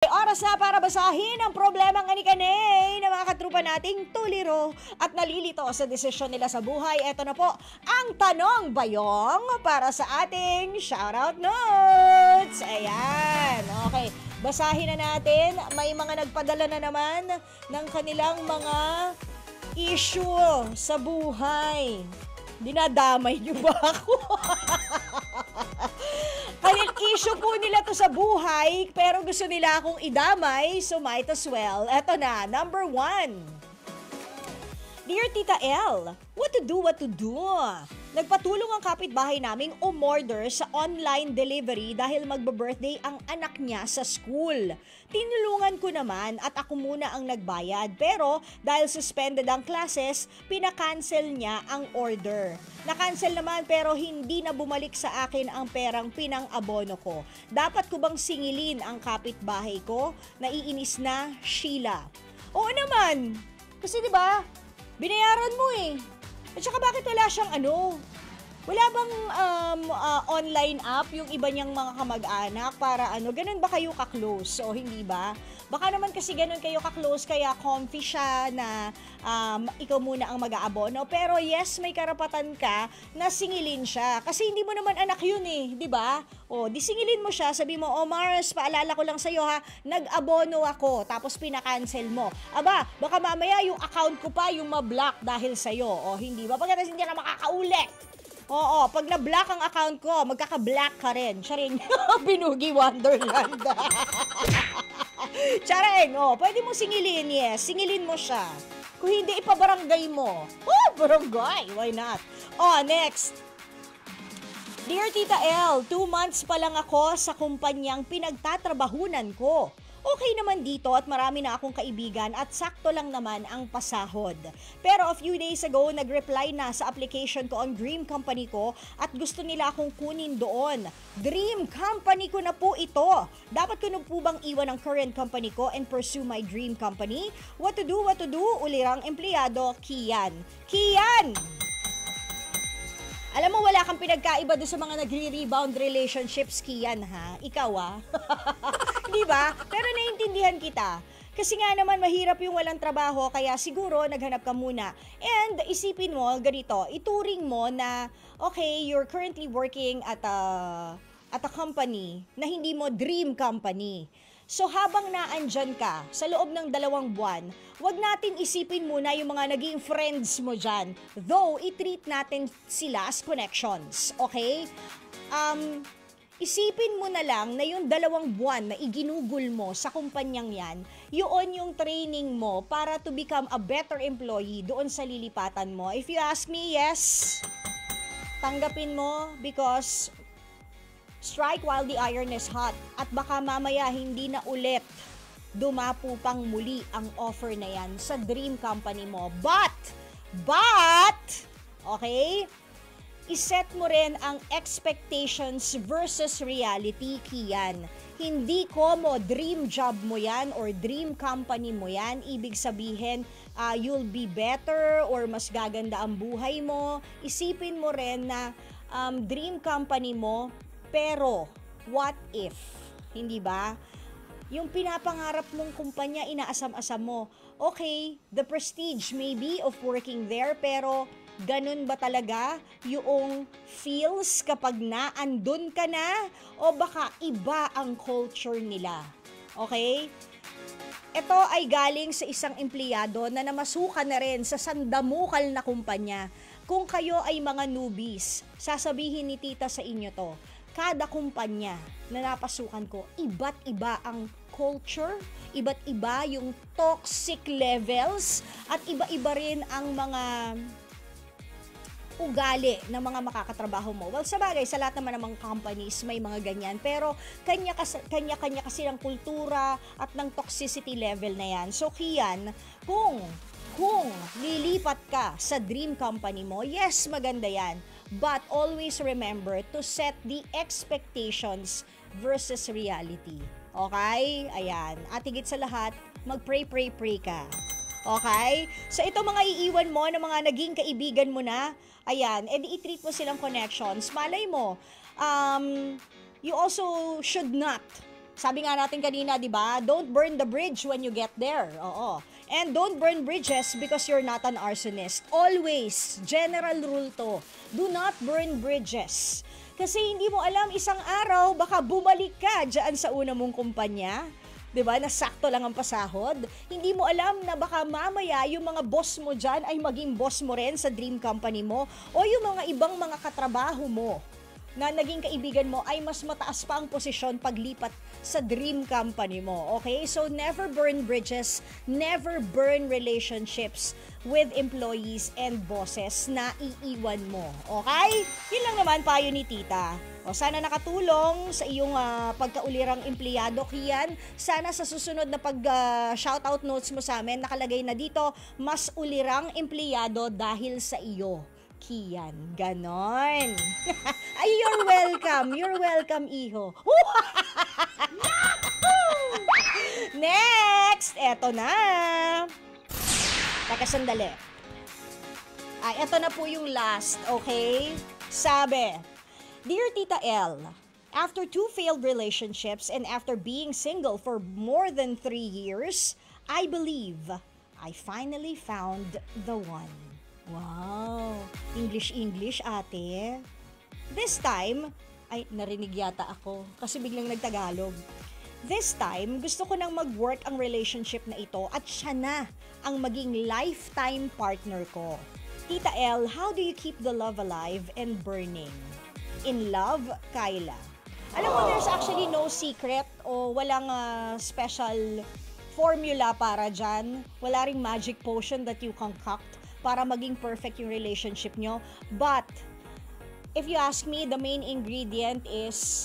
Oras na para basahin ang problema nga ni Kanay ng mga katrupa nating tuliro at nalilito sa desisyon nila sa buhay. Ito na po ang Tanong Bayong para sa ating shoutout notes. Ayan, okay. Basahin na natin. May mga nagpadala na naman ng kanilang mga issue sa buhay. Dinadamay niyo ba ako? Kanil issue po nila to sa buhay, pero gusto nila akong idamay, so might as well. Eto na, number 1. Dear Tita L, what to do? Nagpatulong ang kapitbahay naming umorder sa online delivery dahil magbe-birthday ang anak niya sa school. Tinulungan ko naman at ako muna ang nagbayad, pero dahil suspended ang classes, pinakancel niya ang order. Nakancel naman pero hindi na bumalik sa akin ang perang pinang-abono ko. Dapat ko bang singilin ang kapitbahay ko? Naiinis na, Sheila. Oo naman, kasi diba, binayaran mo eh. At saka bakit wala siyang wala bang online app yung iba niyang mga kamag-anak para ganun ba kayo ka-close o hindi ba? Baka naman kasi ganun kayo ka-close kaya comfy siya na ikaw muna ang mag-aabono. Pero yes, may karapatan ka na singilin siya. Kasi hindi mo naman anak yun eh, di ba? O, di singilin mo siya, sabi mo, Mars, paalala ko lang sa'yo ha, nag-abono ako, tapos pinakancel mo. Aba, baka mamaya yung account ko pa yung ma-block dahil sa'yo. O, hindi ba? Pagkatapos hindi na makakaulit. Oo, pag na-block ang account ko, magkaka-black ka rin. Siya rin, Binugi Wonderland. Charing, pwede mo singilin, yes. Singilin mo siya. Kung hindi, ipabarangay mo. Oh, barangay, why not? Next. Dear Tita L, 2 months pa lang ako sa kumpanyang pinagtatrabahunan ko. Okay naman dito at marami na akong kaibigan at sakto lang naman ang pasahod. Pero a few days ago, nag-reply na sa application ko ang dream company ko at gusto nila akong kunin doon. Dream company ko na po ito. Dapat ko na po bang iwan ang current company ko and pursue my dream company? What to do? Ulirang empleyado, Kian. Kian! Alam mo, wala kang pinagkaiba doon sa mga nagre-rebound relationships, Kian, ha? Ikaw, Di ba? Pero naiintindihan kita. Kasi nga naman, mahirap yung walang trabaho, kaya siguro naghanap ka muna. And isipin mo, ganito, ituring mo na, okay, you're currently working at a company na hindi mo dream company. So habang naandyan ka, sa loob ng 2 buwan, wag natin isipin muna yung mga naging friends mo dyan. Though, i-treat natin sila as connections, okay? Isipin mo na lang na yung 2 buwan na iginugol mo sa kumpanyang yan, yun yung training mo para to become a better employee doon sa lilipatan mo. If you ask me, yes, tanggapin mo because strike while the iron is hot. At baka mamaya hindi na ulit dumapo pang muli ang offer na yan sa dream company mo. But, okay, iset mo rin ang expectations versus reality, Kian. Hindi ko dream job mo yan or dream company mo yan. Ibig sabihin, you'll be better or mas gaganda ang buhay mo. Isipin mo rin na dream company mo, pero what if? Hindi ba? Yung pinapangarap mong kumpanya, inaasam-asam mo. Okay, the prestige maybe of working there, pero ganun ba talaga yung feels kapag naandun ka na? O baka iba ang culture nila? Okay? Ito ay galing sa isang empleyado na namasukan na rin sa sandamukal na kumpanya. Kung kayo ay mga newbies, sasabihin ni tita sa inyo to, kada kumpanya na napasukan ko, iba't iba ang culture, iba't iba yung toxic levels, at iba-iba rin ang mga ugali ng mga makakatrabaho mo. Well, sabagay, sa lahat naman ng mga companies may mga ganyan, pero kanya-kanya kasi ng kultura at ng toxicity level na yan. So, Kian, kung lilipat ka sa dream company mo, yes, maganda yan. But always remember to set the expectations versus reality. Okay? Ayan. At higit sa lahat, mag-pray ka. Okay? So, ito mga iiwan mo ng mga naging kaibigan mo na, ayan, and i-treat mo silang connections. Malay mo, you also should not Sabi nga natin kanina, di ba? Don't burn the bridge when you get there. Oo. And don't burn bridges because you're not an arsonist. Always, general rule to, do not burn bridges. Kasi hindi mo alam, isang araw, baka bumalik ka dyan sa una mong kumpanya. Diba? Na sakto lang ang pasahod. Hindi mo alam na baka mamaya yung mga boss mo dyan ay maging boss mo rin sa dream company mo o yung mga ibang mga katrabaho mo na naging kaibigan mo ay mas mataas pa ang posisyon paglipat sa dream company mo. Okay? So, never burn bridges, never burn relationships with employees and bosses na iiwan mo. Okay? Yun lang naman payo ni Tita. O, sana nakatulong sa iyong pagkaulirang empleyado, Kian. Sana sa susunod na pag-shoutout notes mo sa amin, nakalagay na dito, mas ulirang empleyado dahil sa iyo, Kian. Ganon. Ay, you're welcome. You're welcome, iho. Next! Eto na. Teka, sandali. Ay, eto na po yung last, okay? Sabi, Dear Tita L, after 2 failed relationships and after being single for more than 3 years, I believe I finally found the one. Wow! English, ate. This time, ay, narinig yata ako kasi biglang nagtagalog. This time, gusto ko nang mag-work ang relationship na ito at siya na ang maging lifetime partner ko. Tita L, how do you keep the love alive and burning? In love, Kyla. Alam mo, there's actually no secret o walang special formula para dyan. Wala ring magic potion that you concoct para maging perfect yung relationship nyo. But, if you ask me, the main ingredient is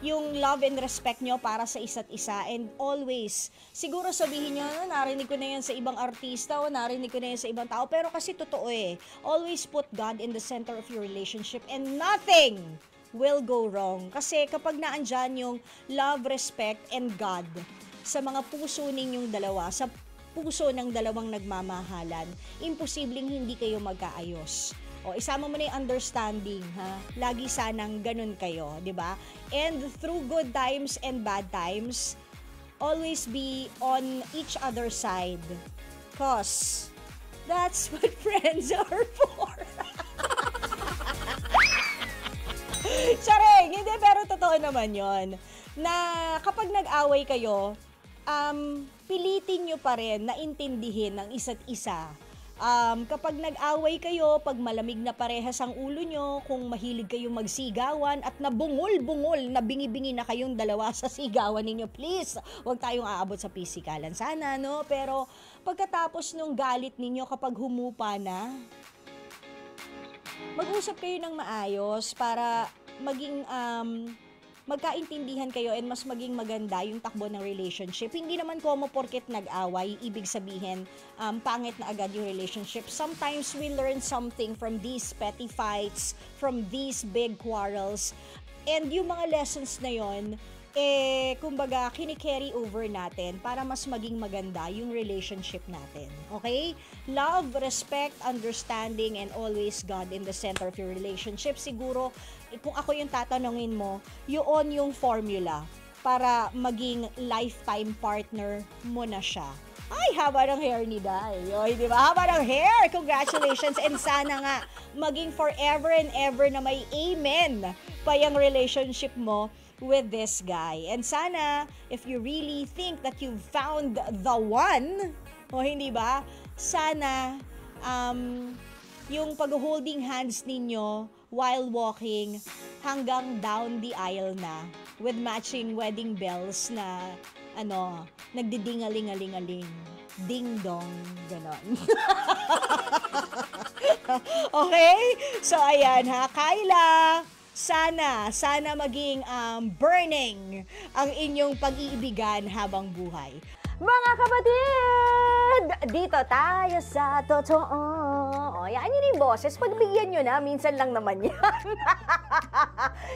yung love and respect nyo para sa isa't isa. And always, siguro sabihin nyo, narinig ko na yan sa ibang artista o narinig ko na yan sa ibang tao. Pero kasi totoo eh. Always put God in the center of your relationship and nothing will go wrong. Kasi kapag naandyan yung love, respect, and God sa mga puso ninyong dalawa, sa puso ng dalawang nagmamahalan, imposibleng hindi kayo magkaayos. O, isama mo na yung understanding, ha? Lagi sanang ganun kayo, di ba? And through good times and bad times, always be on each other's side. Cause that's what friends are for. Charing! Hindi, pero totoo naman yon na kapag nag-away kayo, pilitin nyo pa rin na intindihin ang isa't isa. Kapag nag-away kayo, pag malamig na parehas ang ulo nyo, kung mahilig kayong magsigawan at nabungol-bungol, na bingi-bingi na kayong dalawa sa sigawan ninyo, please, huwag tayong aabot sa pisikalan sana, no? Pero pagkatapos nung galit ninyo, kapag humupa na, mag-usap kayo ng maayos para maging magkaintindihan kayo and mas maging maganda yung takbo ng relationship. Hindi naman komo porket nag-away, ibig sabihin, pangit na agad yung relationship. Sometimes we learn something from these petty fights, from these big quarrels. And yung mga lessons na yon, kumbaga, kini-carry over natin para mas maging maganda yung relationship natin. Okay? Love, respect, understanding, and always God in the center of your relationship. Siguro, kung ako yung tatanungin mo, yun yung formula para maging lifetime partner mo na siya. Ay, haba ng hair ni Day. Oy, di ba? Haba ng hair! Congratulations! And sana nga, maging forever and ever na may amen pa yung relationship mo with this guy. And sana, if you really think that you've found the one, o hindi ba, sana yung pag-holding hands ninyo while walking hanggang down the aisle na with matching wedding bells na nagdidingaling-aling-aling. Ding-dong, ganon. Okay? So, ayan ha, Kyla, sana maging burning ang inyong pag-iibigan habang buhay. Mga kapatid, dito tayo sa totoo. O, yan yun yung boses. Pagbigyan nyo na, minsan lang naman yan.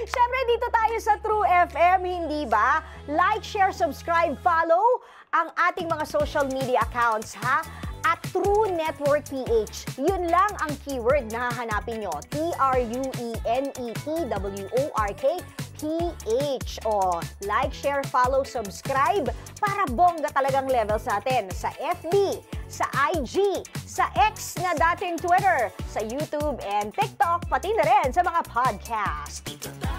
Siyempre, dito tayo sa True FM, hindi ba? Like, share, subscribe, follow ang ating mga social media accounts, ha? At True Network PH. Yun lang ang keyword na hahanapin nyo. TRUENETWORK PH. O, like, share, follow, subscribe para bongga talagang level sa atin sa FB, sa IG, sa X na dating Twitter, sa YouTube and TikTok, pati na rin sa mga podcast.